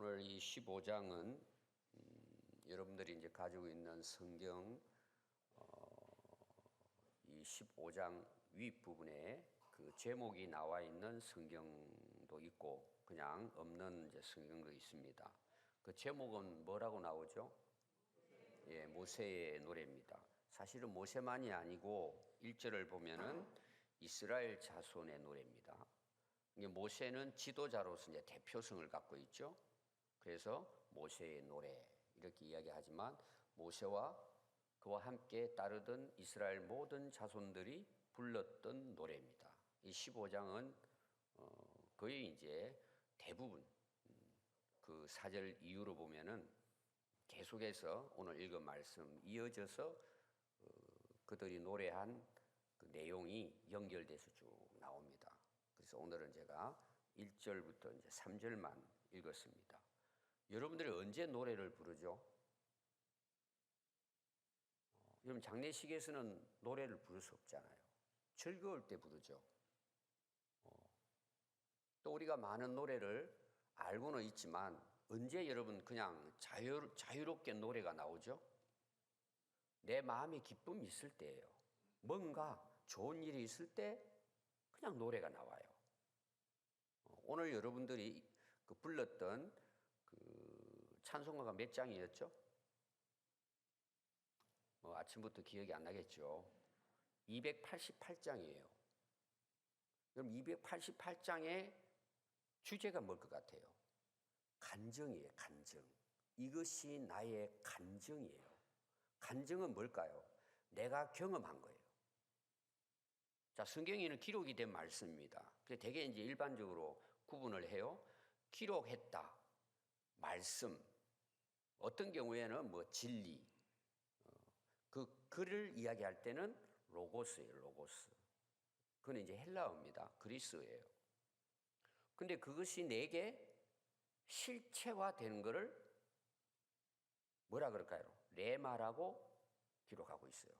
오늘 이 15장은 여러분들이 이제 가지고 있는 성경 이 15장 윗부분에 그 제목이 나와 있는 성경도 있고 그냥 없는 이제 성경도 있습니다. 그 제목은 뭐라고 나오죠? 예, 모세의 노래입니다. 사실은 모세만이 아니고 1절을 보면은 이스라엘 자손의 노래입니다. 모세는 지도자로서 이제 대표성을 갖고 있죠. 그래서 모세의 노래 이렇게 이야기하지만 모세와 그와 함께 따르던 이스라엘 모든 자손들이 불렀던 노래입니다. 이 15장은 거의 이제 대부분 그 4절 이후로 보면은 계속해서 오늘 읽은 말씀 이어져서 그들이 노래한 그 내용이 연결돼서 쭉 나옵니다. 그래서 오늘은 제가 1절부터 이제 3절만 읽었습니다. 여러분들이 언제 노래를 부르죠? 여러분 장례식에서는 노래를 부를 수 없잖아요. 즐거울 때 부르죠. 또 우리가 많은 노래를 알고는 있지만 언제 여러분 그냥 자유롭게 노래가 나오죠? 내 마음에 기쁨이 있을 때예요. 뭔가 좋은 일이 있을 때 그냥 노래가 나와요. 오늘 여러분들이 그 불렀던 그 찬송가가 몇 장이었죠? 아침부터 기억이 안 나겠죠. 288장이에요. 그럼 288장의 주제가 뭘 것 같아요? 간정이에요, 간정. 이것이 나의 간정이에요. 간정은 뭘까요? 내가 경험한 거예요. 자, 성경에는 기록이 된 말씀입니다. 그래서 되게 이제 일반적으로 구분을 해요. 기록했다, 말씀, 어떤 경우에는 뭐 진리, 그 글을 이야기할 때는 로고스예요, 로고스. 그건 이제 헬라어입니다. 그리스어예요. 근데 그것이 내게 실체화되는 것을 뭐라 그럴까요? 레마라고 기록하고 있어요.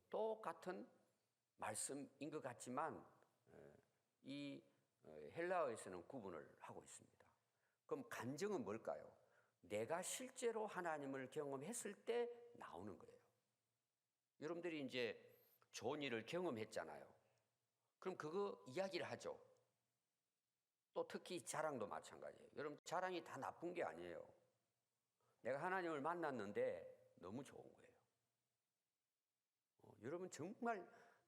똑같은 말씀인 것 같지만 이 헬라어에서는 구분을 하고 있습니다. 그럼 간증은 뭘까요? 내가 실제로 하나님을 경험했을 때 나오는 거예요. 여러분들이 이제 좋은 일을 경험했잖아요. 그럼 그거 이야기를 하죠. 또 특히 자랑도 마찬가지예요. 여러분 자랑이 다 나쁜 게 아니에요. 내가 하나님을 만났는데 너무 좋은 거예요. 여러분 정말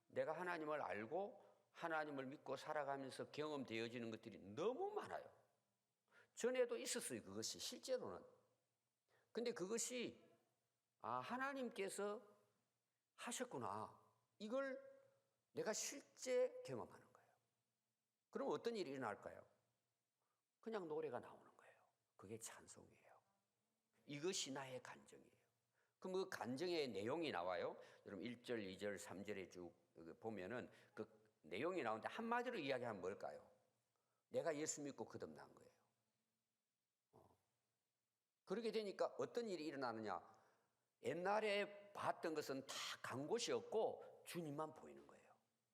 내가 하나님을 알고 하나님을 믿고 살아가면서 경험되어지는 것들이 너무 많아요. 전에도 있었어요. 그것이 실제로는. 근데 그것이 하나님께서 하셨구나. 이걸 내가 실제 경험하는 거예요. 그럼 어떤 일이 일어날까요? 그냥 노래가 나오는 거예요. 그게 찬송이에요. 이것이 나의 간정이에요. 그럼 그 간정의 내용이 나와요. 여러분 1절, 2절, 3절에 쭉 보면은 그 내용이 나오는데 한마디로 이야기하면 뭘까요? 내가 예수 믿고 거듭난 거예요. 그렇게 되니까 어떤 일이 일어나느냐? 옛날에 봤던 것은 다 간 곳이 없고 주님만 보이는 거예요.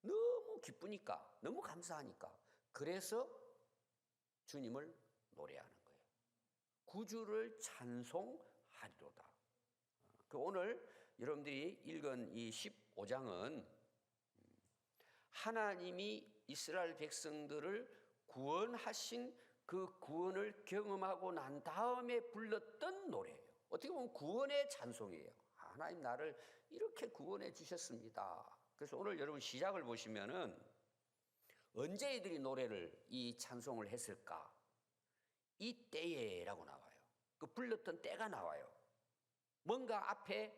너무 기쁘니까, 너무 감사하니까. 그래서 주님을 노래하는 거예요. 구주를 찬송하리로다. 오늘 여러분들이 읽은 이 15장은 하나님이 이스라엘 백성들을 구원하신 그 구원을 경험하고 난 다음에 불렀던 노래예요. 어떻게 보면 구원의 찬송이에요. 하나님 나를 이렇게 구원해 주셨습니다. 그래서 오늘 여러분 시작을 보시면은 언제 이들이 노래를 이 찬송을 했을까? 이 때에라고 나와요. 그 불렀던 때가 나와요. 뭔가 앞에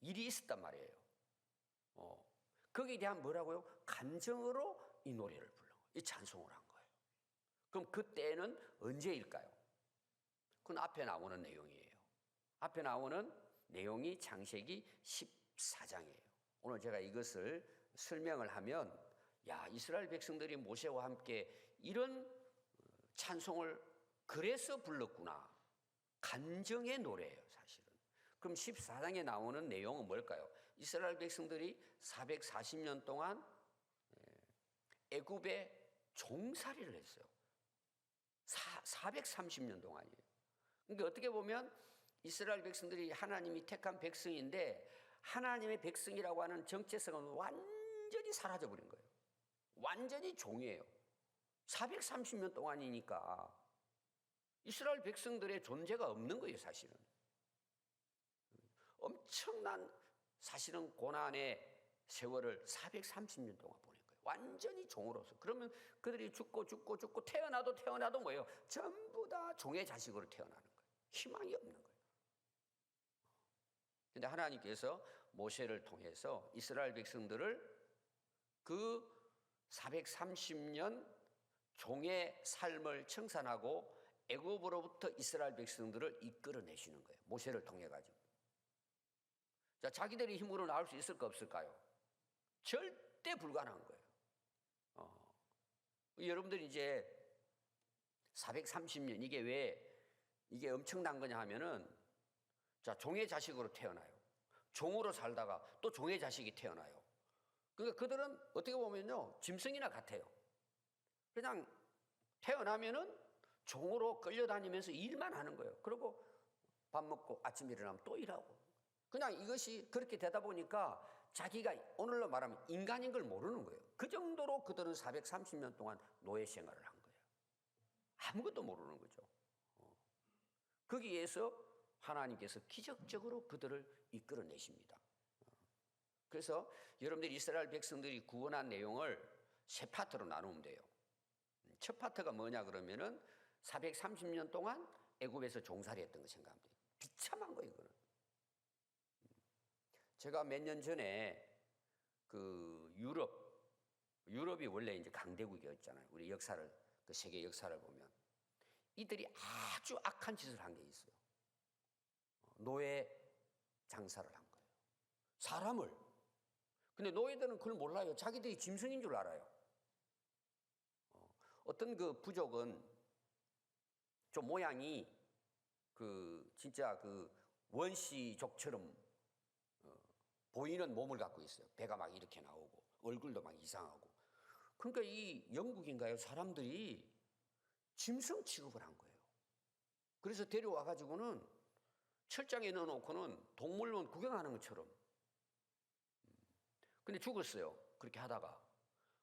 일이 있었단 말이에요. 거기에 대한 뭐라고요? 감정으로 이 노래를 부른 거예요. 이 찬송을 한 거예요. 그럼 그때는 언제일까요? 그건 앞에 나오는 내용이에요. 앞에 나오는 내용이 창세기 14장이에요. 오늘 제가 이것을 설명을 하면 이스라엘 백성들이 모세와 함께 이런 찬송을 그래서 불렀구나. 간정의 노래예요, 사실은. 그럼 14장에 나오는 내용은 뭘까요? 이스라엘 백성들이 440년 동안 애굽에 종살이를 했어요. 430년 동안이에요. 그러니까 어떻게 보면 이스라엘 백성들이 하나님이 택한 백성인데 하나님의 백성이라고 하는 정체성은 완전히 사라져버린 거예요. 완전히 종이에요. 430년 동안이니까 이스라엘 백성들의 존재가 없는 거예요, 사실은. 엄청난 사실은 고난의 세월을 430년 동안 보낸 거예요. 완전히 종으로서. 그러면 그들이 죽고 태어나도 뭐예요? 전부 다 종의 자식으로 태어나는 거예요. 희망이 없는 거예요. 근데 하나님께서 모세를 통해서 이스라엘 백성들을 그 430년 종의 삶을 청산하고 애굽으로부터 이스라엘 백성들을 이끌어내시는 거예요. 모세를 통해 가지고. 자, 자기들의 힘으로 나올 수 있을까 없을까요? 절대 불가능한 거예요. 여러분들이 이제 430년 이게 엄청난 거냐 하면은 자, 종의 자식으로 태어나요. 종으로 살다가 또 종의 자식이 태어나요. 그러니까 그들은 어떻게 보면요, 짐승이나 같아요. 그냥 태어나면은 종으로 끌려다니면서 일만 하는 거예요. 그리고 밥 먹고 아침에 일어나면 또 일하고. 그냥 이것이 그렇게 되다 보니까 자기가 오늘로 말하면 인간인 걸 모르는 거예요. 그 정도로 그들은 430년 동안 노예 생활을 한 거예요. 아무것도 모르는 거죠. 거기에서 하나님께서 기적적으로 그들을 이끌어내십니다. 그래서 여러분들이 이스라엘 백성들이 구원한 내용을 세 파트로 나누면 돼요. 첫 파트가 뭐냐 그러면은 430년 동안 애굽에서 종살이 했던 거 생각하면 돼요. 비참한 거예요, 이거는. 제가 몇 년 전에 그 유럽이 원래 이제 강대국이었잖아요. 우리 역사를, 그 세계 역사를 보면. 이들이 아주 악한 짓을 한 게 있어요. 노예 장사를 한 거예요. 사람을. 근데 노예들은 그걸 몰라요. 자기들이 짐승인 줄 알아요. 어떤 그 부족은 좀 모양이 진짜 원시족처럼 보이는 몸을 갖고 있어요. 배가 막 이렇게 나오고 얼굴도 막 이상하고. 그러니까 이 영국인가요? 사람들이 짐승 취급을 한 거예요. 그래서 데려와 가지고는 철장에 넣어놓고는 동물원 구경하는 것처럼. 근데 죽었어요. 그렇게 하다가.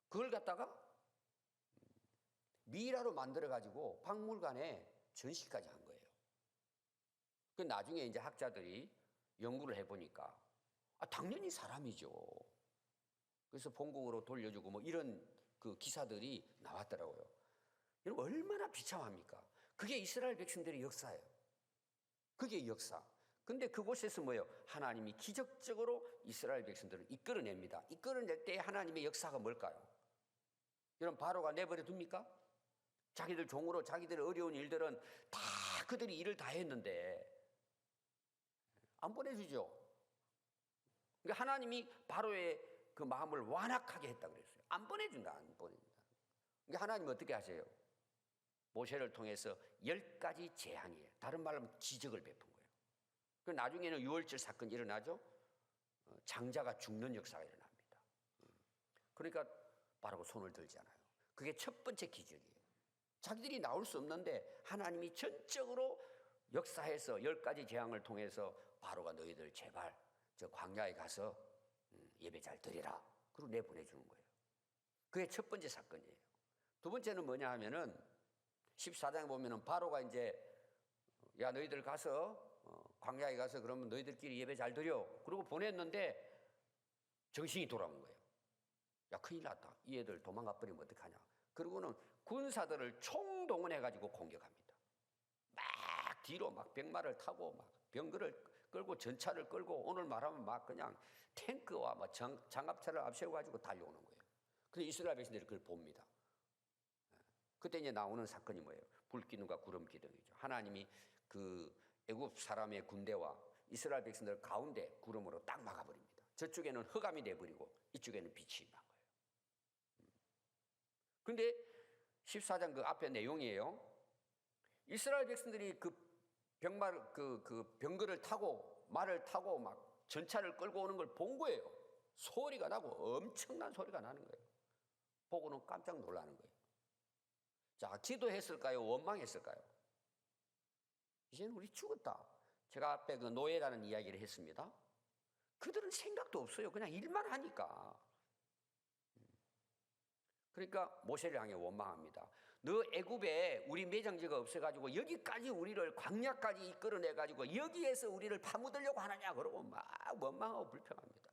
그걸 갖다가 미라로 만들어 가지고 박물관에 전시까지 한 거예요. 그 나중에 이제 학자들이 연구를 해보니까 당연히 사람이죠. 그래서 본국으로 돌려주고 뭐 이런 그 기사들이 나왔더라고요. 여러분 얼마나 비참합니까? 그게 이스라엘 백성들의 역사예요. 그게 역사. 근데 그곳에서 뭐예요? 하나님이 기적적으로 이스라엘 백성들을 이끌어냅니다. 이끌어낼 때 하나님의 역사가 뭘까요? 여러분 바로가 내버려 둡니까? 자기들 종으로 자기들의 어려운 일들은 다 그들이 일을 다 했는데 안 보내주죠. 그러니까 하나님이 바로의 그 마음을 완악하게 했다고 그랬어요. 안 보내준다, 안 보내준다. 그러니까 하나님은 어떻게 하세요? 모세를 통해서 10가지 재앙이에요. 다른 말로 하면 기적을 베푼 거예요. 그 나중에는 유월절 사건이 일어나죠. 장자가 죽는 역사가 일어납니다. 그러니까 바로 손을 들잖아요. 그게 첫 번째 기적이에요. 자기들이 나올 수 없는데 하나님이 전적으로 역사해서 10가지 재앙을 통해서 바로가 너희들 제발 저 광야에 가서 예배 잘 드리라. 그리고 내보내주는 거예요. 그게 첫 번째 사건이에요. 두 번째는 뭐냐 하면은 14장에 보면은 바로가 이제 야 너희들 가서 광야에 가서 그러면 너희들끼리 예배 잘 드려. 그리고 보냈는데 정신이 돌아온 거예요. 야 큰일 났다. 이 애들 도망가 버리면 어떡하냐. 그러고는 군사들을 총동원해가지고 공격합니다. 막 뒤로 막 병마를 타고 막 병거를 끌고 전차를 끌고 오늘 말하면 막 그냥 탱크와 막 장갑차를 앞세워가지고 달려오는 거예요. 근데 이스라엘 백성들이 그걸 봅니다. 그때 이제 나오는 사건이 뭐예요? 불기둥과 구름기둥이죠. 하나님이 그 애굽 사람의 군대와 이스라엘 백성들 가운데 구름으로 딱 막아버립니다. 저쪽에는 흑암이 내버리고 이쪽에는 빛이 난 거예요. 그런데 14장 그 앞에 내용이에요. 이스라엘 백성들이 그 병거를 타고 말을 타고 막 전차를 끌고 오는 걸 본 거예요. 소리가 나고 엄청난 소리가 나는 거예요. 보고는 깜짝 놀라는 거예요. 자, 기도했을까요? 원망했을까요? 이제는 우리 죽었다. 제가 앞에 그 노예라는 이야기를 했습니다. 그들은 생각도 없어요. 그냥 일만 하니까. 그러니까 모세를 향해 원망합니다. 너 애굽에 우리 매장지가 없어가지고 여기까지 우리를 광야까지 이끌어내가지고 여기에서 우리를 파묻으려고 하느냐 그러고 막 원망하고 불평합니다.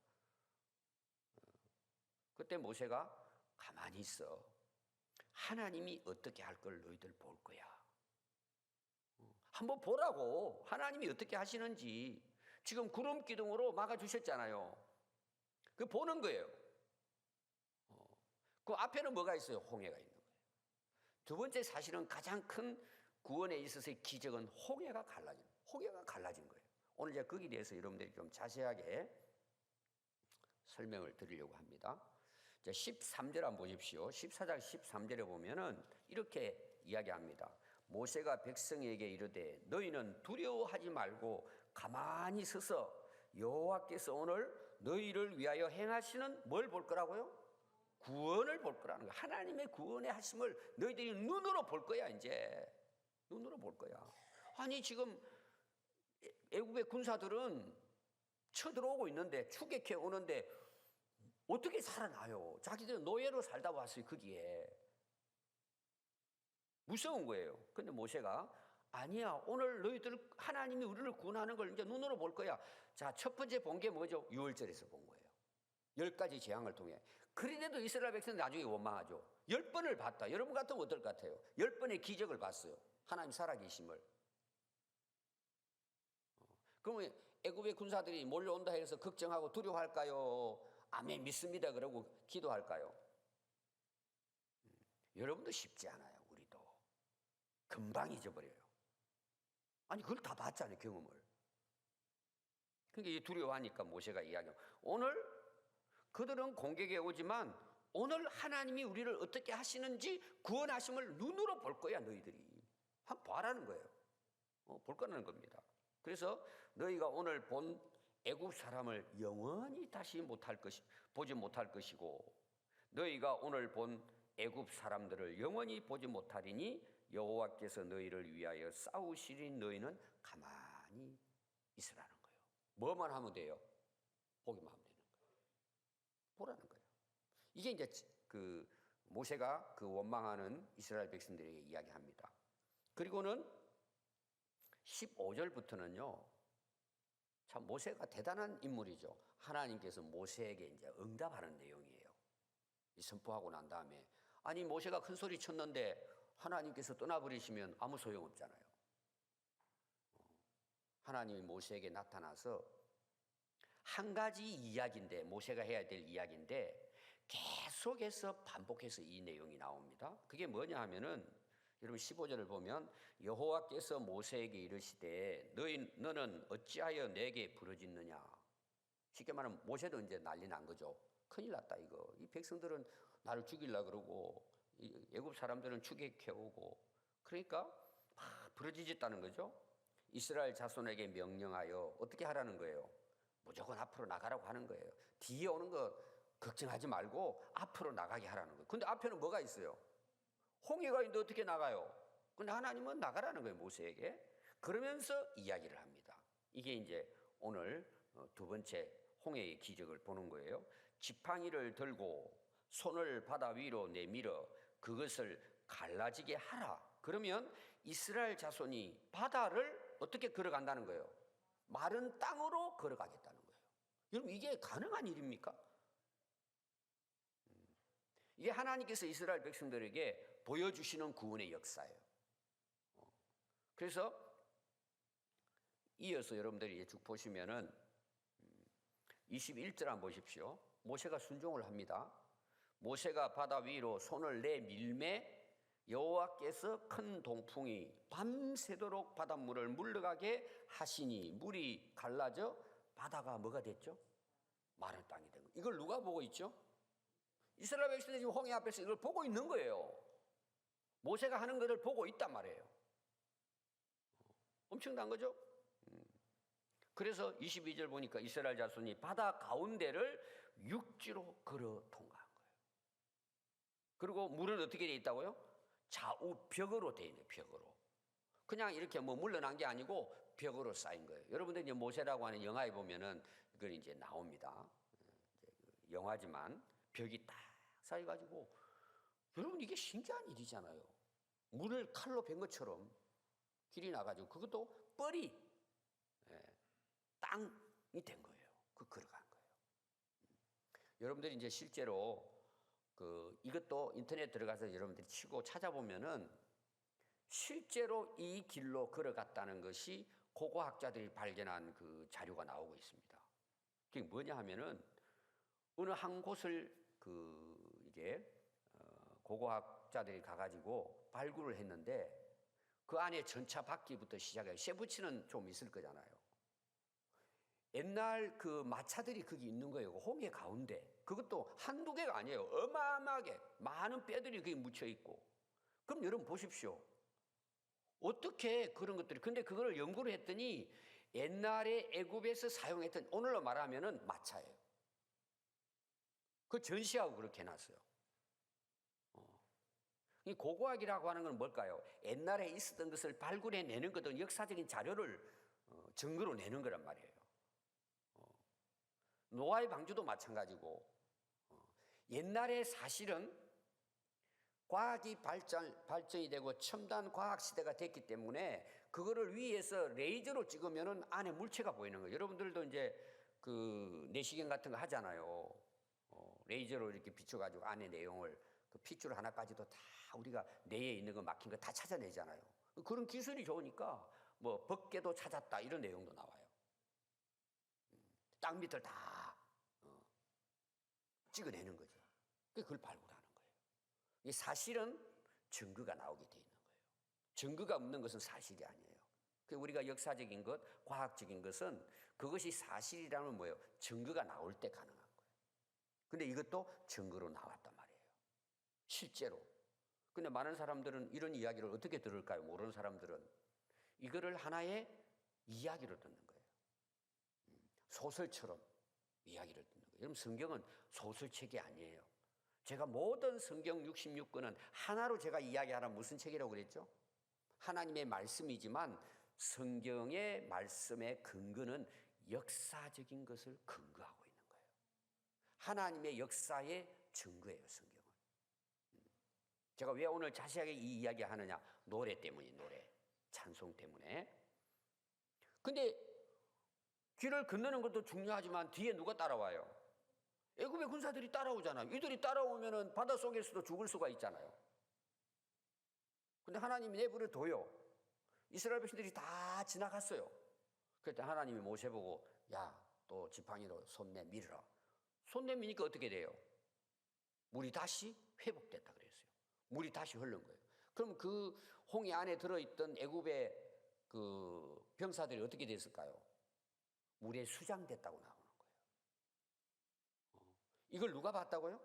그때 모세가 가만히 있어. 하나님이 어떻게 할 걸 너희들 볼 거야. 한번 보라고. 하나님이 어떻게 하시는지. 지금 구름 기둥으로 막아주셨잖아요. 그 보는 거예요. 그 앞에는 뭐가 있어요? 홍해가 있는 거예요. 두 번째 사실은 가장 큰 구원에 있어서의 기적은 홍해가 갈라진 거예요. 오늘 제가 거기에 대해서 여러분들이 좀 자세하게 설명을 드리려고 합니다. 13절 한번 보십시오. 14장 13절에 보면은 이렇게 이야기합니다. 모세가 백성에게 이르되 너희는 두려워하지 말고 가만히 서서 여호와께서 오늘 너희를 위하여 행하시는 뭘 볼 거라고요? 구원을 볼 거라는 거야. 하나님의 구원의 하심을 너희들이 눈으로 볼 거야. 이제 눈으로 볼 거야. 아니 지금 애굽의 군사들은 쳐들어오고 있는데 추격해 오는데 어떻게 살아나요? 자기들은 노예로 살다 왔어요. 거기에 무서운 거예요. 근데 모세가 아니야. 오늘 너희들 하나님이 우리를 구원하는 걸 이제 눈으로 볼 거야. 자, 첫 번째 본 게 뭐죠? 6월절에서 본 거예요. 10가지 재앙을 통해. 그런데도 이스라엘 백성은 나중에 원망하죠. 10번을 봤다. 여러분 같으면 어떨 것 같아요? 10번의 기적을 봤어요. 하나님 살아계심을. 그러면 애굽의 군사들이 몰려온다 해서 걱정하고 두려워할까요? 아멘 믿습니다. 그러고 기도할까요? 여러분도 쉽지 않아요. 우리도. 금방 잊어버려요. 아니 그걸 다 봤잖아요. 경험을. 그러니까 두려워하니까 모세가 이야기해요. 오늘 그들은 공격에 오지만 오늘 하나님이 우리를 어떻게 하시는지 구원하심을 눈으로 볼 거야. 너희들이. 한번 봐라는 거예요. 볼 거라는 겁니다. 그래서 너희가 오늘 본 애굽 사람을 영원히 다시 보지 못할 것이고 너희가 오늘 본 애굽 사람들을 영원히 보지 못하리니 여호와께서 너희를 위하여 싸우시리 너희는 가만히 있으라는 거예요. 뭐만 하면 돼요? 보기만 하면 되는 거예요. 보라는 거예요. 이게 이제 그 모세가 그 원망하는 이스라엘 백성들에게 이야기합니다. 그리고는 15절부터는요. 참 모세가 대단한 인물이죠. 하나님께서 모세에게 이제 응답하는 내용이에요. 이 선포하고 난 다음에 아니 모세가 큰 소리 쳤는데 하나님께서 떠나버리시면 아무 소용 없잖아요. 하나님이 모세에게 나타나서 한 가지 이야기인데 모세가 해야 될 이야기인데 계속해서 반복해서 이 내용이 나옵니다. 그게 뭐냐 하면은 여러분 15절을 보면 여호와께서 모세에게 이르시되 너는 어찌하여 내게 부르짖느냐. 쉽게 말하면 모세도 이제 난리 난 거죠. 큰일 났다 이거. 이 백성들은 나를 죽이려고 그러고 애굽 사람들은 추격해 오고 그러니까 막 부르짖었다는 거죠. 이스라엘 자손에게 명령하여 어떻게 하라는 거예요? 무조건 앞으로 나가라고 하는 거예요. 뒤에 오는 거 걱정하지 말고 앞으로 나가게 하라는 거예요. 근데 앞에는 뭐가 있어요? 홍해가 있는데 어떻게 나가요? 근데 하나님은 나가라는 거예요, 모세에게. 그러면서 이야기를 합니다. 이게 이제 오늘 두 번째 홍해의 기적을 보는 거예요. 지팡이를 들고 손을 바다 위로 내밀어 그것을 갈라지게 하라. 그러면 이스라엘 자손이 바다를 어떻게 걸어간다는 거예요? 마른 땅으로 걸어가겠다는 거예요. 여러분 이게 가능한 일입니까? 이게 하나님께서 이스라엘 백성들에게 보여주시는 구원의 역사예요. 그래서 이어서 여러분들이 쭉 보시면은 21절 한번 보십시오. 모세가 순종을 합니다. 모세가 바다 위로 손을 내밀매 여호와께서 큰 동풍이 밤새도록 바닷물을 물러가게 하시니 물이 갈라져 바다가 뭐가 됐죠? 마른 땅이 된 거예요. 이걸 누가 보고 있죠? 이스라엘 백성들이 지금 홍해 앞에서 이걸 보고 있는 거예요. 모세가 하는 것을 보고 있단 말이에요. 엄청난 거죠? 그래서 22절 보니까 이스라엘 자손이 바다 가운데를 육지로 걸어 통과한 거예요. 그리고 물은 어떻게 되어 있다고요? 좌우벽으로 되어 있네요. 벽으로. 그냥 이렇게 뭐 물러난 게 아니고 벽으로 쌓인 거예요. 여러분들 이제 모세라고 하는 영화에 보면은 그건 이제 나옵니다. 영화지만 벽이 딱 쌓여가지고 여러분 이게 신기한 일이잖아요. 물을 칼로 벤 것처럼 길이 나가지고 그것도 뻘이 땅이 된 거예요. 그 걸어간 거예요. 여러분들이 이제 실제로 이것도 인터넷 들어가서 여러분들이 치고 찾아보면은 실제로 이 길로 걸어갔다는 것이 고고학자들이 발견한 그 자료가 나오고 있습니다. 그게 뭐냐 하면은 어느 한 곳을 이제 고고학자들이 가가지고 발굴을 했는데 그 안에 전차 바퀴부터 시작해서 쇠붙이는 좀 있을 거잖아요. 옛날 그 마차들이 거기 있는 거예요. 홍해 가운데. 그것도 한두 개가 아니에요. 어마어마하게 많은 뼈들이 거기 묻혀 있고. 그럼 여러분 보십시오. 어떻게 그런 것들이, 근데 그걸 연구를 했더니 옛날에 애굽에서 사용했던, 오늘로 말하면은 마차예요. 그 전시하고 그렇게 해놨어요. 이 고고학이라고 하는 건 뭘까요? 옛날에 있었던 것을 발굴해내는 거든 역사적인 자료를 증거로 내는 거란 말이에요. 노아의 방주도 마찬가지고 옛날에 사실은 과학이 발전이 되고 첨단 과학 시대가 됐기 때문에 그거를 위에서 레이저로 찍으면은 안에 물체가 보이는 거예요. 여러분들도 이제 그 내시경 같은 거 하잖아요. 레이저로 이렇게 비춰가지고 안에 내용을 그 핏줄 하나까지도 다 우리가 뇌에 있는 거 막힌 거 다 찾아내잖아요. 그런 기술이 좋으니까 뭐 벗개도 찾았다 이런 내용도 나와요. 땅 밑을 다 찍어내는 거죠. 그걸 발굴하는 거예요. 이 사실은 증거가 나오게 돼 있는 거예요. 증거가 없는 것은 사실이 아니에요. 우리가 역사적인 것, 과학적인 것은 그것이 사실이라면 뭐예요? 증거가 나올 때 가능한 거예요. 근데 이것도 증거로 나왔단 말이에요. 실제로. 근데 많은 사람들은 이런 이야기를 어떻게 들을까요? 모르는 사람들은 이거를 하나의 이야기로 듣는 거예요. 소설처럼 이야기를 듣는 거예요. 여러분 성경은 소설책이 아니에요. 제가 모든 성경 66권은 하나로 제가 이야기하라면 무슨 책이라고 그랬죠? 하나님의 말씀이지만 성경의 말씀의 근거는 역사적인 것을 근거하고 있는 거예요. 하나님의 역사의 증거예요, 성경은. 제가 왜 오늘 자세하게 이 이야기 하느냐? 노래 때문이에요, 노래. 찬송 때문에. 근데 길을 건너는 것도 중요하지만 뒤에 누가 따라와요? 애굽의 군사들이 따라오잖아요. 이들이 따라오면은 바닷속에서도 죽을 수가 있잖아요. 근데 하나님이 내버려 둬요. 이스라엘 백성들이 다 지나갔어요. 그때 하나님이 모세 보고 야, 또 지팡이로 손 내밀어라. 손 내미니까 어떻게 돼요? 물이 다시 회복됐다 그랬어요. 물이 다시 흐른 거예요. 그럼 그 홍해 안에 들어있던 애굽의 그 병사들이 어떻게 됐을까요? 물에 수장됐다고 나오는 거예요. 이걸 누가 봤다고요?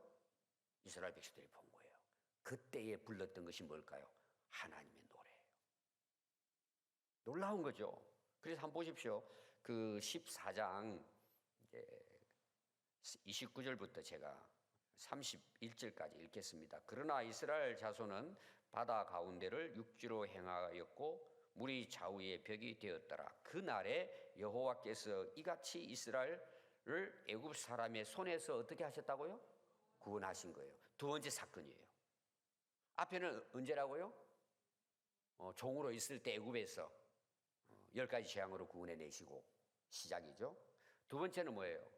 이스라엘 백성들이 본 거예요. 그때에 불렀던 것이 뭘까요? 하나님의 노래예요. 놀라운 거죠. 그래서 한번 보십시오. 그 14장 29절부터 제가 31절까지 읽겠습니다. 그러나 이스라엘 자손은 바다 가운데를 육지로 행하였고 물이 좌우의 벽이 되었더라. 그날에 여호와께서 이같이 이스라엘을 애굽 사람의 손에서 어떻게 하셨다고요? 구원하신 거예요. 두 번째 사건이에요. 앞에는 언제라고요? 종으로 있을 때 애굽에서 10가지 재앙으로 구원해내시고 시작이죠. 두 번째는 뭐예요?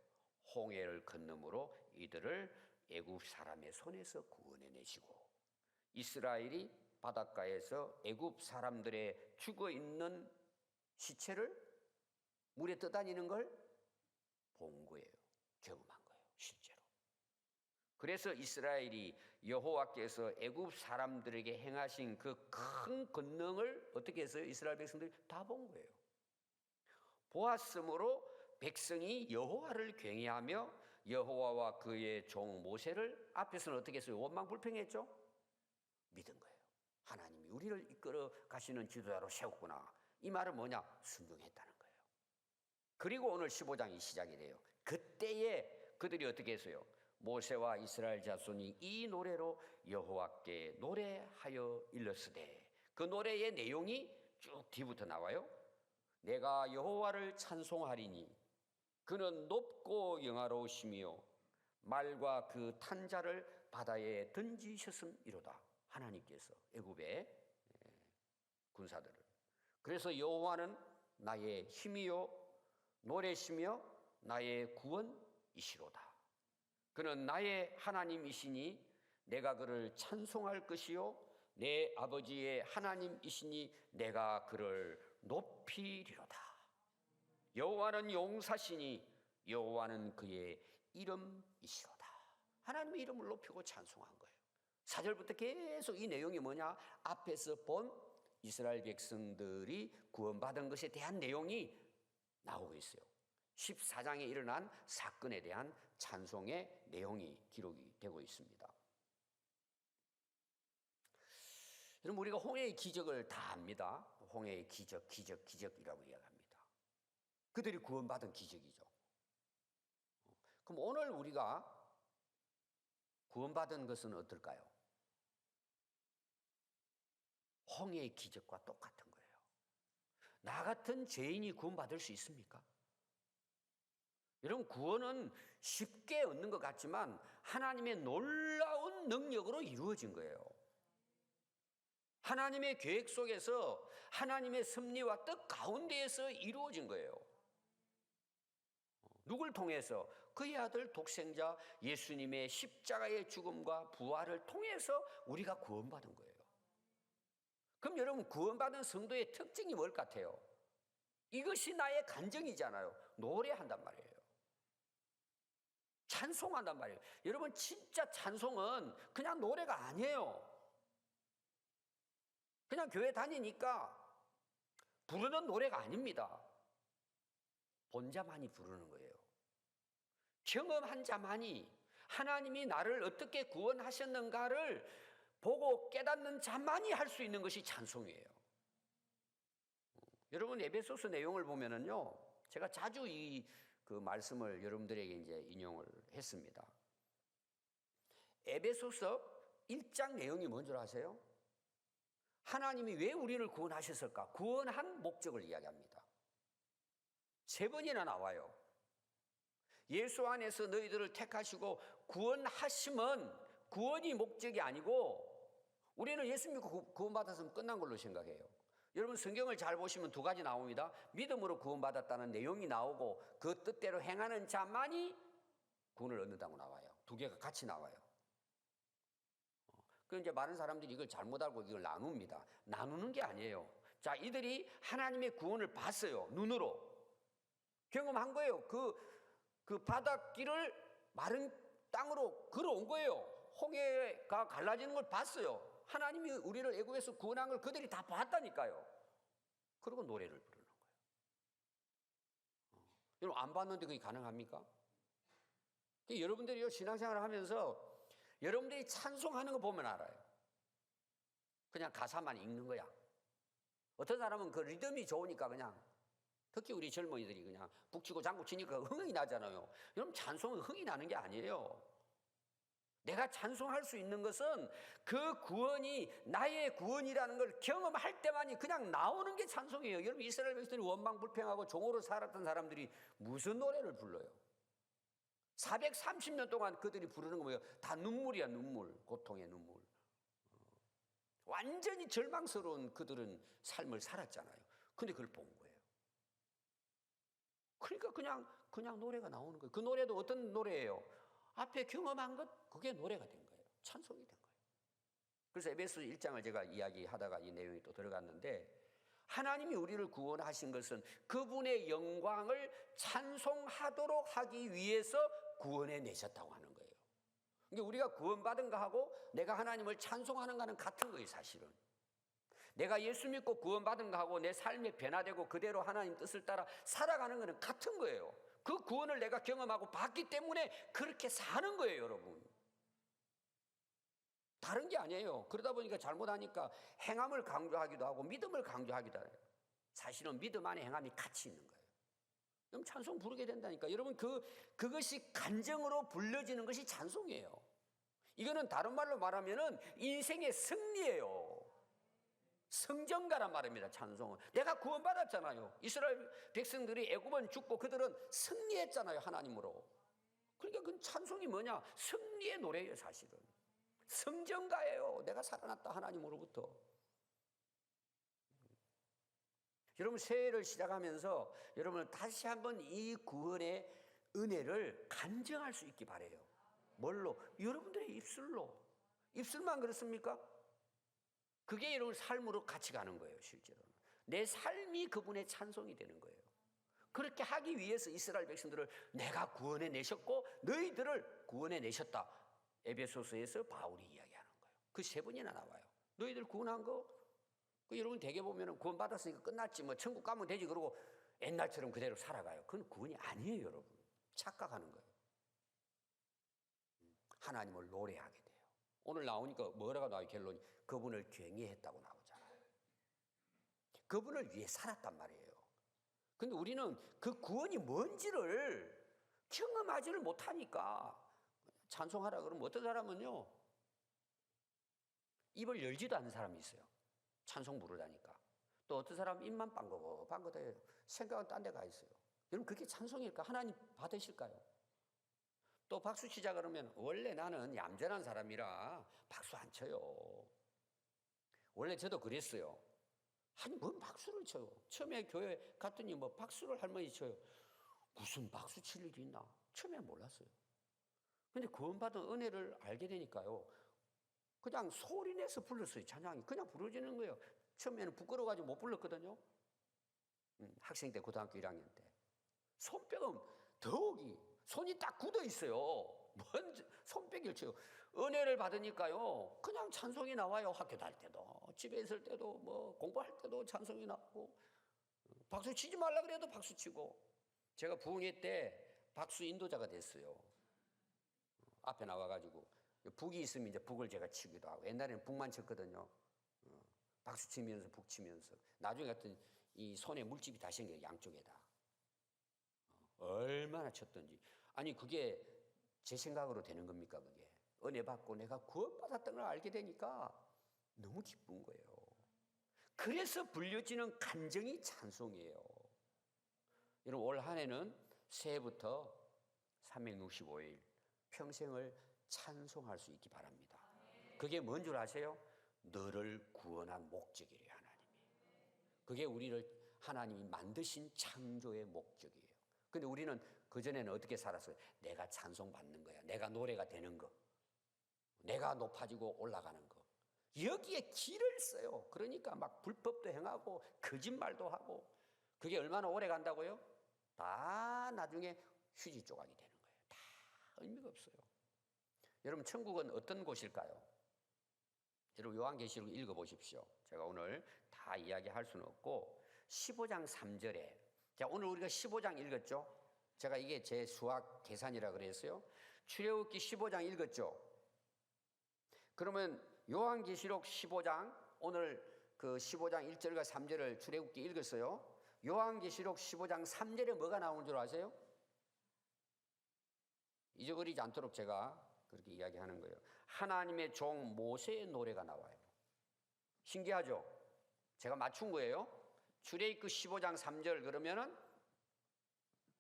홍해를 건너므로 이들을 애굽 사람의 손에서 구원해내시고 이스라엘이 바닷가에서 애굽 사람들의 죽어있는 시체를 물에 떠다니는 걸 본 거예요. 경험한 거예요. 실제로. 그래서 이스라엘이 여호와께서 애굽 사람들에게 행하신 그 큰 권능을 어떻게 했어요? 이스라엘 백성들이 다 본 거예요. 보았으므로 백성이 여호와를 경외하며 여호와와 그의 종 모세를 앞에서는 어떻게 했어요? 원망불평했죠? 믿은 거예요. 하나님이 우리를 이끌어 가시는 지도자로 세웠구나. 이 말은 뭐냐? 순종했다는 거예요. 그리고 오늘 15장이 시작이 돼요. 그때에 그들이 어떻게 했어요? 모세와 이스라엘 자손이 이 노래로 여호와께 노래하여 일렀으되 그 노래의 내용이 쭉 뒤부터 나와요. 내가 여호와를 찬송하리니 그는 높고 영화로우시며 말과 그 탄 자를 바다에 던지셨음이로다. 하나님께서 애굽의 군사들을. 그래서 여호와는 나의 힘이요 노래시며 나의 구원이시로다. 그는 나의 하나님이시니 내가 그를 찬송할 것이요 내 아버지의 하나님이시니 내가 그를 높이리로다. 여호와는 용사시니 여호와는 그의 이름이시로다. 하나님의 이름을 높이고 찬송한 거예요. 4절부터 계속 이 내용이 뭐냐? 앞에서 본 이스라엘 백성들이 구원받은 것에 대한 내용이 나오고 있어요. 14장에 일어난 사건에 대한 찬송의 내용이 기록이 되고 있습니다. 여러분, 우리가 홍해의 기적을 다 압니다. 홍해의 기적이라고 이야기합니다. 그들이 구원받은 기적이죠. 그럼 오늘 우리가 구원받은 것은 어떨까요? 홍해의 기적과 똑같은 거예요. 나 같은 죄인이 구원받을 수 있습니까? 여러분, 구원은 쉽게 얻는 것 같지만 하나님의 놀라운 능력으로 이루어진 거예요. 하나님의 계획 속에서 하나님의 섭리와 뜻 가운데에서 이루어진 거예요. 누굴 통해서? 그의 아들 독생자 예수님의 십자가의 죽음과 부활을 통해서 우리가 구원받은 거예요. 그럼 여러분, 구원받은 성도의 특징이 뭘 같아요? 이것이 나의 간증이잖아요. 노래한단 말이에요. 찬송한단 말이에요. 여러분, 진짜 찬송은 그냥 노래가 아니에요. 그냥 교회 다니니까 부르는 노래가 아닙니다. 본 자만이 부르는 거예요. 경험한 자만이 하나님이 나를 어떻게 구원하셨는가를 보고 깨닫는 자만이 할 수 있는 것이 찬송이에요. 여러분, 에베소서 내용을 보면은요, 제가 자주 그 말씀을 여러분들에게 이제 인용을 했습니다. 에베소서 1장 내용이 뭔 줄 아세요? 하나님이 왜 우리를 구원하셨을까? 구원한 목적을 이야기합니다. 3번이나 나와요. 예수 안에서 너희들을 택하시고 구원하심은 구원이 목적이 아니고 우리는 예수 믿고 구원받았으면 끝난 걸로 생각해요. 여러분, 성경을 잘 보시면 2가지 나옵니다. 믿음으로 구원받았다는 내용이 나오고 그 뜻대로 행하는 자만이 구원을 얻는다고 나와요. 2개가 같이 나와요. 그 이제 많은 사람들이 이걸 잘못 알고 이걸 나눕니다. 나누는 게 아니에요. 자, 이들이 하나님의 구원을 봤어요. 눈으로 경험한 거예요. 그 바닷길을 마른 땅으로 걸어온 거예요. 홍해가 갈라지는 걸 봤어요. 하나님이 우리를 애굽에서 구원한 걸 그들이 다 봤다니까요. 그리고 노래를 부르는 거예요. 여러분, 안 봤는데 그게 가능합니까? 여러분들이 신앙생활을 하면서 여러분들이 찬송하는 거 보면 알아요. 그냥 가사만 읽는 거야. 어떤 사람은 그 리듬이 좋으니까 그냥, 특히 우리 젊은이들이 그냥 북치고 장구 치니까 흥이 나잖아요. 여러분, 찬송은 흥이 나는 게 아니에요. 내가 찬송할 수 있는 것은 그 구원이 나의 구원이라는 걸 경험할 때만이 그냥 나오는 게 찬송이에요. 여러분, 이스라엘 백성들이 원망불평하고 종으로 살았던 사람들이 무슨 노래를 불러요? 430년 동안 그들이 부르는 거 뭐예요? 다 눈물이야, 눈물. 고통의 눈물. 완전히 절망스러운 그들은 삶을 살았잖아요. 근데 그걸 본 거예요. 그러니까 그냥 노래가 나오는 거예요. 그 노래도 어떤 노래예요? 앞에 경험한 것, 그게 노래가 된 거예요. 찬송이 된 거예요. 그래서 에베소 1장을 제가 이야기하다가 이 내용이 또 들어갔는데, 하나님이 우리를 구원하신 것은 그분의 영광을 찬송하도록 하기 위해서 구원해 내셨다고 하는 거예요. 그러니까 우리가 구원받은 거하고 내가 하나님을 찬송하는 거는 같은 거예요, 사실은. 내가 예수 믿고 구원받은 거하고 내 삶이 변화되고 그대로 하나님 뜻을 따라 살아가는 거는 같은 거예요. 그 구원을 내가 경험하고 봤기 때문에 그렇게 사는 거예요, 여러분. 다른 게 아니에요. 그러다 보니까 잘못하니까 행함을 강조하기도 하고 믿음을 강조하기도 해요. 사실은 믿음 안에 행함이 같이 있는 거예요. 그럼 찬송 부르게 된다니까. 여러분, 그것이 간정으로 불려지는 것이 찬송이에요. 이거는 다른 말로 말하면은 인생의 승리예요. 성전가란 말입니다. 찬송은. 내가 구원받았잖아요. 이스라엘 백성들이 애굽은 죽고 그들은 승리했잖아요. 하나님으로. 그러니까 그 찬송이 뭐냐? 승리의 노래예요. 사실은 성전가예요. 내가 살아났다 하나님으로부터. 여러분 새해를 시작하면서 여러분 다시 한번 이 구원의 은혜를 간증할 수 있기 바라요. 뭘로? 여러분들의 입술로. 입술만 그렇습니까? 그게 여러분 삶으로 같이 가는 거예요. 실제로는 내 삶이 그분의 찬송이 되는 거예요. 그렇게 하기 위해서 이스라엘 백성들을 내가 구원해 내셨고 너희들을 구원해 내셨다. 에베소서에서 바울이 이야기하는 거예요. 그 세 번이나 나와요. 너희들 구원한 거 여러분 대개 보면 구원 받았으니까 끝났지 뭐 천국 가면 되지 그러고 옛날처럼 그대로 살아가요. 그건 구원이 아니에요. 여러분 착각하는 거예요. 하나님을 노래하게 돼요. 오늘 나오니까 뭐라고 나와요? 결론이 그분을 경외했다고 나오잖아요. 그분을 위해 살았단 말이에요. 근데 우리는 그 구원이 뭔지를 경험하지를 못하니까 찬송하라 그러면 어떤 사람은요 입을 열지도 않는 사람이 있어요. 찬송 부르다니까. 또 어떤 사람은 입만 빵긋해요. 생각은 딴 데 가 있어요. 여러분 그게 찬송일까? 하나님 받으실까요? 또 박수 치자 그러면 원래 나는 얌전한 사람이라 박수 안 쳐요. 원래 저도 그랬어요. 아니 뭔 박수를 쳐요. 처음에 교회 갔더니 뭐 박수를 할머니 쳐요. 무슨 박수 칠 일이 있나? 처음에 몰랐어요. 근데 구원받은 은혜를 알게 되니까요. 그냥 소리내서 불렀어요. 찬양이 그냥 부러지는 거예요. 처음에는 부끄러워가지고 못 불렀거든요. 학생 때 고등학교 1학년 때. 손뼉은 더욱이 손이 딱 굳어 있어요. 뭔 손뼉을 쳐요. 은혜를 받으니까요. 그냥 찬송이 나와요. 학교 다닐 때도 집에 있을 때도 뭐 공부할 때도 찬송이 나오고 박수 치지 말라 그래도 박수 치고 제가 부흥회 때 박수 인도자가 됐어요. 앞에 나와가지고 북이 있으면 이제 북을 제가 치기도 하고 옛날에는 북만 쳤거든요. 박수 치면서 북 치면서 나중에 같은 이 손에 물집이 다 생겨요. 양쪽에다. 얼마나 쳤던지. 아니 그게 제 생각으로 되는 겁니까? 그게 은혜 받고 내가 구원받았던 걸 알게 되니까 너무 기쁜 거예요. 그래서 불려지는 간증이 찬송이에요. 여러분 올 한 해는 새해부터 365일 평생을 찬송할 수 있기 바랍니다. 그게 뭔 줄 아세요? 너를 구원한 목적이래요. 하나님이. 그게 우리를 하나님이 만드신 창조의 목적이에요. 근데 우리는 그전에는 어떻게 살았어요? 내가 찬송받는 거야. 내가 노래가 되는 거. 내가 높아지고 올라가는 거. 여기에 길을 써요. 그러니까 막 불법도 행하고 거짓말도 하고 그게 얼마나 오래 간다고요? 다 나중에 휴지 조각이 되는 거예요. 다 의미가 없어요. 여러분 천국은 어떤 곳일까요? 여러분 요한계시록 읽어보십시오. 제가 오늘 다 이야기할 수는 없고 15장 3절에 자 오늘 우리가 15장 읽었죠? 제가 이게 제 수학 계산이라 그랬어요. 출애굽기 15장 읽었죠? 그러면 요한계시록 15장 오늘 그 15장 1절과 3절을 출애굽기 읽었어요. 요한계시록 15장 3절에 뭐가 나오는 줄 아세요? 잊어버리지 않도록 제가 그렇게 이야기하는 거예요. 하나님의 종 모세의 노래가 나와요. 신기하죠? 제가 맞춘 거예요. 출애굽기 15장 3절 그러면은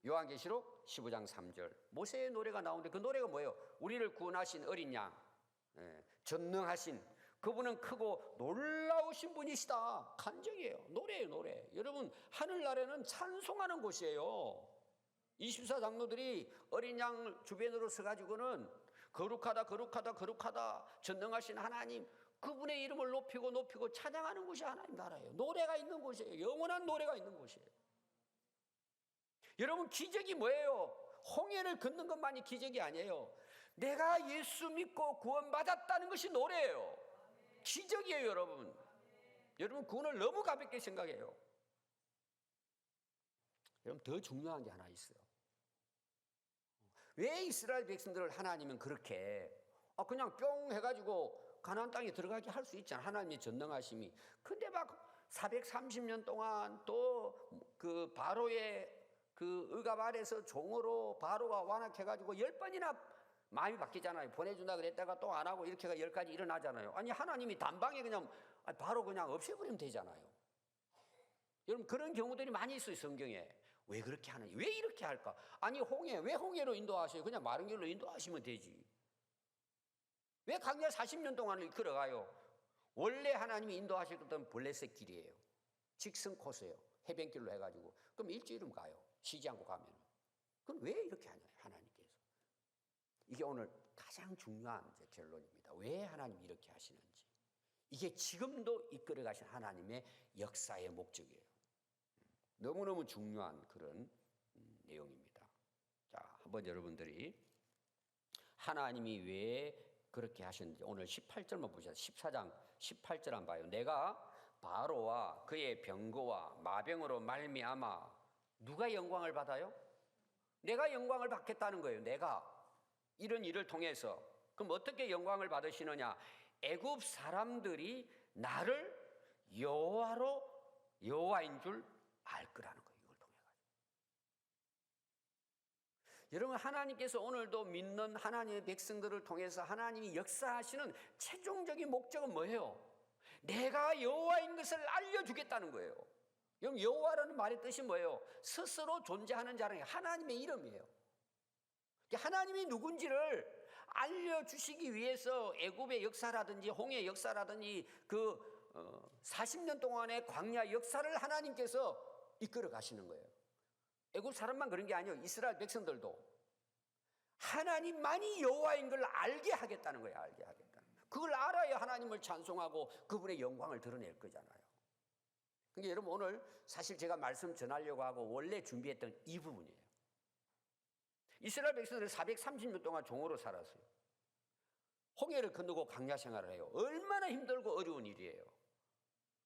요한계시록 15장 3절 모세의 노래가 나오는데 그 노래가 뭐예요? 우리를 구원하신 어린 양, 전능하신 그분은 크고 놀라우신 분이시다. 간증이에요. 노래예요. 노래. 여러분 하늘나라는 찬송하는 곳이에요. 24장로들이 어린 양 주변으로 서가지고는 거룩하다 거룩하다 거룩하다 전능하신 하나님 그분의 이름을 높이고 찬양하는 곳이 하나님 나라예요. 노래가 있는 곳이에요. 영원한 노래가 있는 곳이에요. 여러분 기적이 뭐예요? 홍해를 걷는 것만이 기적이 아니에요. 내가 예수 믿고 구원받았다는 것이 노래예요. 기적이에요. 여러분 구원을 너무 가볍게 생각해요. 여러분 더 중요한 게 하나 있어요. 왜 이스라엘 백성들을 하나님은 그렇게 그냥 뿅 해가지고 가나안 땅에 들어가게 할 수 있잖아요. 하나님의 전능하심이. 근데 막 430년 동안 또 그 바로의 그 억압 아래서 종으로 바로가 완악해가지고 10번이나 마음이 바뀌잖아요. 보내준다 그랬다가 또 안 하고 이렇게가 10가지 일어나잖아요. 아니 하나님이 단방에 그냥 바로 그냥 없애버리면 되잖아요. 여러분 그런 경우들이 많이 있어요. 성경에. 왜 그렇게 하느냐, 왜 이렇게 할까? 아니 홍해, 왜 홍해로 인도하셔요? 그냥 마른 길로 인도하시면 되지. 왜 광야 40년 동안을 걸어가요? 원래 하나님이 인도하실 것은 블레셋 길이에요. 직선 코스예요. 해변길로 해가지고. 그럼 일주일은 가요. 쉬지 않고 가면. 그럼 왜 이렇게 하냐, 하나님께서. 이게 오늘 가장 중요한 결론입니다. 왜 하나님이 이렇게 하시는지. 이게 지금도 이끌어 가신 하나님의 역사의 목적이에요. 너무너무 중요한 그런 내용입니다. 자, 한번 여러분들이 하나님이 왜 그렇게 하셨는지 오늘 18절만 보셔서 14장 18절 한번 봐요. 내가 바로와 그의 병거와 마병으로 말미암아 누가 영광을 받아요? 내가 영광을 받겠다는 거예요. 내가 이런 일을 통해서. 그럼 어떻게 영광을 받으시느냐? 애굽 사람들이 나를 여호와인 줄 알 거라는 거예요. 이걸 통해 가지고. 여러분 하나님께서 오늘도 믿는 하나님의 백성들을 통해서 하나님이 역사하시는 최종적인 목적은 뭐예요? 내가 여호와인 것을 알려주겠다는 거예요. 여러분 여호와라는 말의 뜻이 뭐예요? 스스로 존재하는 자는 하나님의 이름이에요. 하나님이 누군지를 알려주시기 위해서 애굽의 역사라든지 홍해의 역사라든지 그 40년 동안의 광야 역사를 하나님께서 이끌어 가시는 거예요. 애굽 사람만 그런 게 아니에요. 이스라엘 백성들도 하나님만이 여호와인 걸 알게 하겠다는 거예요. 알게 하겠다. 그걸 알아야 하나님을 찬송하고 그분의 영광을 드러낼 거잖아요. 그러니까 여러분 오늘 사실 제가 말씀 전하려고 하고 원래 준비했던 이 부분이에요. 이스라엘 백성들은 430년 동안 종으로 살았어요. 홍해를 건너고 광야 생활을 해요. 얼마나 힘들고 어려운 일이에요.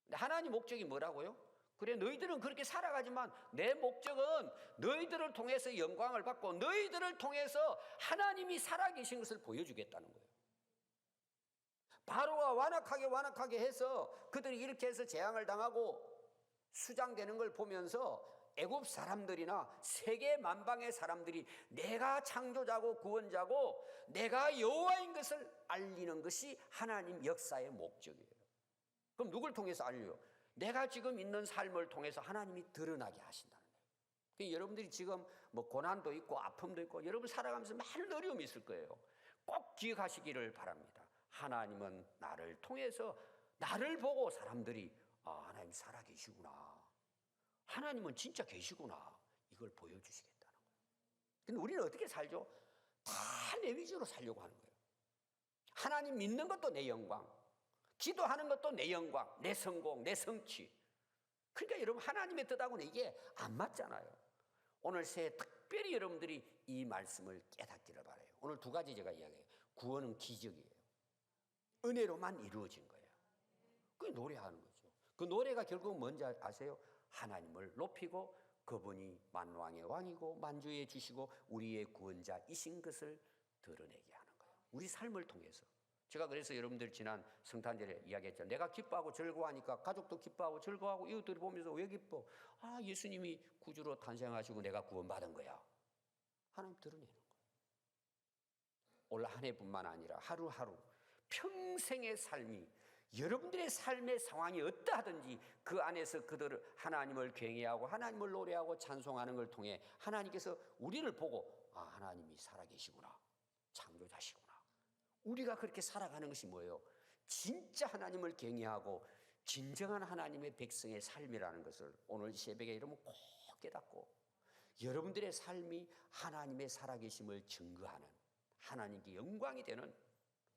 근데 하나님 목적이 뭐라고요? 그래 너희들은 그렇게 살아가지만 내 목적은 너희들을 통해서 영광을 받고 너희들을 통해서 하나님이 살아계신 것을 보여주겠다는 거예요. 바로가 완악하게 해서 그들이 이렇게 해서 재앙을 당하고 수장되는 걸 보면서 애굽 사람들이나 세계 만방의 사람들이 내가 창조자고 구원자고 내가 여호와인 것을 알리는 것이 하나님 역사의 목적이에요. 그럼 누굴 통해서 알려요? 내가 지금 있는 삶을 통해서 하나님이 드러나게 하신다는 거예요. 그러니까 여러분들이 지금 뭐 고난도 있고 아픔도 있고 여러분 살아가면서 많은 어려움이 있을 거예요. 꼭 기억하시기를 바랍니다. 하나님은 나를 통해서 나를 보고 사람들이 하나님 살아계시구나. 하나님은 진짜 계시구나. 이걸 보여주시겠다는 거예요. 근데 우리는 어떻게 살죠? 다 내 위주로 살려고 하는 거예요. 하나님 믿는 것도 내 영광, 기도하는 것도 내 영광, 내 성공, 내 성취. 그러니까 여러분 하나님의 뜻하고는 이게 안 맞잖아요. 오늘 새해 특별히 여러분들이 이 말씀을 깨닫기를 바라요. 오늘 두 가지 제가 이야기해요. 구원은 기적이에요. 은혜로만 이루어진 거예요. 그게 노래하는 거죠. 그 노래가 결국 뭔지 아세요? 하나님을 높이고 그분이 만왕의 왕이고 만주의 주시고 우리의 구원자이신 것을 드러내게 하는 거예요. 우리 삶을 통해서. 제가 그래서 여러분들 지난 성탄절에 이야기했죠. 내가 기뻐하고 즐거워하니까 가족도 기뻐하고 즐거워하고 이웃들이 보면서 왜 기뻐? 예수님이 구주로 탄생하시고 내가 구원받은 거야. 하나님 드러내는 거예요. 올 한 해뿐만 아니라 하루하루 평생의 삶이 여러분들의 삶의 상황이 어떠하든지 그 안에서 그들을 하나님을 경외하고 하나님을 노래하고 찬송하는 걸 통해 하나님께서 우리를 보고 하나님이 살아계시구나. 창조자시구나. 우리가 그렇게 살아가는 것이 뭐예요? 진짜 하나님을 경외하고 진정한 하나님의 백성의 삶이라는 것을 오늘 새벽에 여러분 꼭 깨닫고 여러분들의 삶이 하나님의 살아계심을 증거하는 하나님께 영광이 되는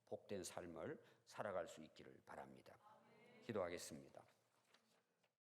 복된 삶을 살아갈 수 있기를 바랍니다. 기도하겠습니다.